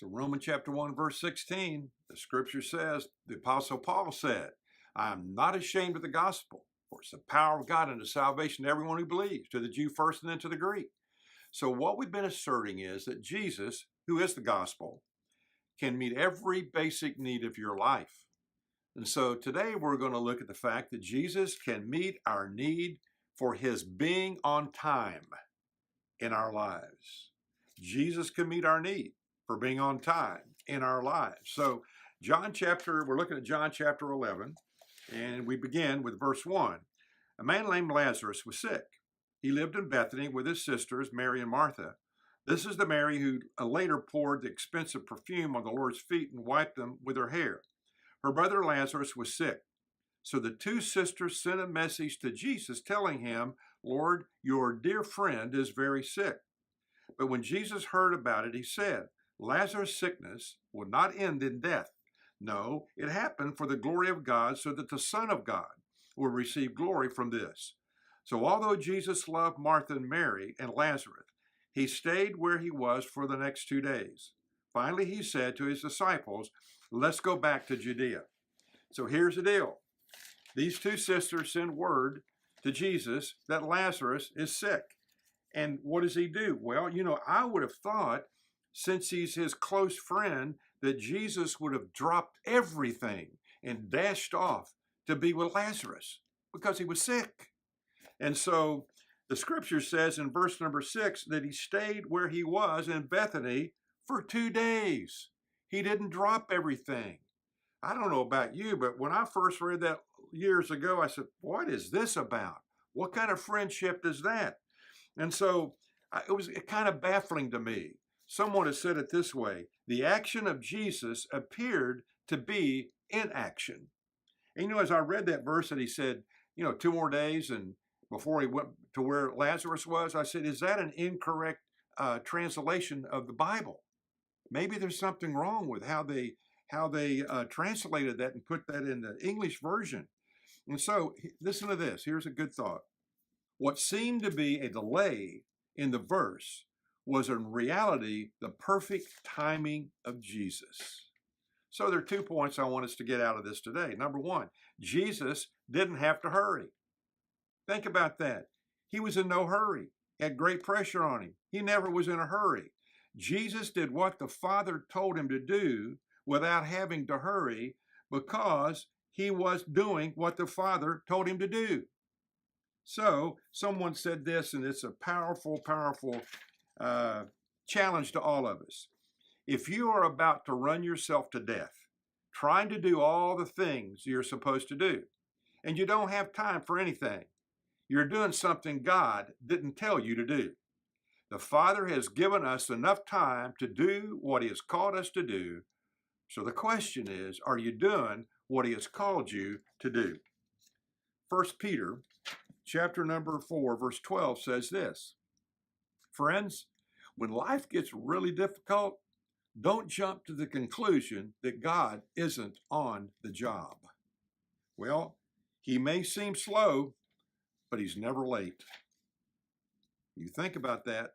So Romans chapter 1, verse 16, the scripture says, the Apostle Paul said, I am not ashamed of the gospel, for it's the power of God unto salvation to everyone who believes, to the Jew first and then to the Greek. So what we've been asserting is that Jesus, who is the gospel, can meet every basic need of your life. And so today we're going to look at the fact that Jesus can meet our need for his being on time in our lives. Jesus can meet our need for being on time in our lives. So we're looking at John chapter 11, and we begin with verse 1. A man named Lazarus was sick. He lived in Bethany with his sisters, Mary and Martha. This is the Mary who later poured the expensive perfume on the Lord's feet and wiped them with her hair. Her brother Lazarus was sick. So the two sisters sent a message to Jesus telling him, Lord, your dear friend is very sick. But when Jesus heard about it, he said, Lazarus' sickness will not end in death. No, it happened for the glory of God, so that the Son of God will receive glory from this. So although Jesus loved Martha and Mary and Lazarus, he stayed where he was for the next 2 days. Finally, he said to his disciples, let's go back to Judea. So here's the deal. These two sisters send word to Jesus that Lazarus is sick. And what does he do? Well, I would have thought, since he's his close friend, that Jesus would have dropped everything and dashed off to be with Lazarus because he was sick. And so the scripture says in verse number 6 that he stayed where he was in Bethany for 2 days. He didn't drop everything. I don't know about you, but when I first read that years ago, I said, what is this about? What kind of friendship is that? And so it was kind of baffling to me. Someone has said it this way: the action of Jesus appeared to be inaction. And as I read that verse that he said, 2 more days and before he went to where Lazarus was, I said, is that an incorrect translation of the Bible? Maybe there's something wrong with how they translated that and put that in the English version. And so listen to this. Here's a good thought. What seemed to be a delay in the verse was in reality the perfect timing of Jesus. So there are 2 points I want us to get out of this today. Number 1, Jesus didn't have to hurry. Think about that. He was in no hurry. He had great pressure on him. He never was in a hurry. Jesus did what the Father told him to do without having to hurry because he was doing what the Father told him to do. So someone said this, and it's a powerful, powerful challenge to all of us. If you are about to run yourself to death, trying to do all the things you're supposed to do, and you don't have time for anything, you're doing something God didn't tell you to do. The Father has given us enough time to do what he has called us to do. So the question is, are you doing what he has called you to do? 1 Peter chapter number 4, verse 12 says this: friends, when life gets really difficult, don't jump to the conclusion that God isn't on the job. Well, he may seem slow, but he's never late. You think about that.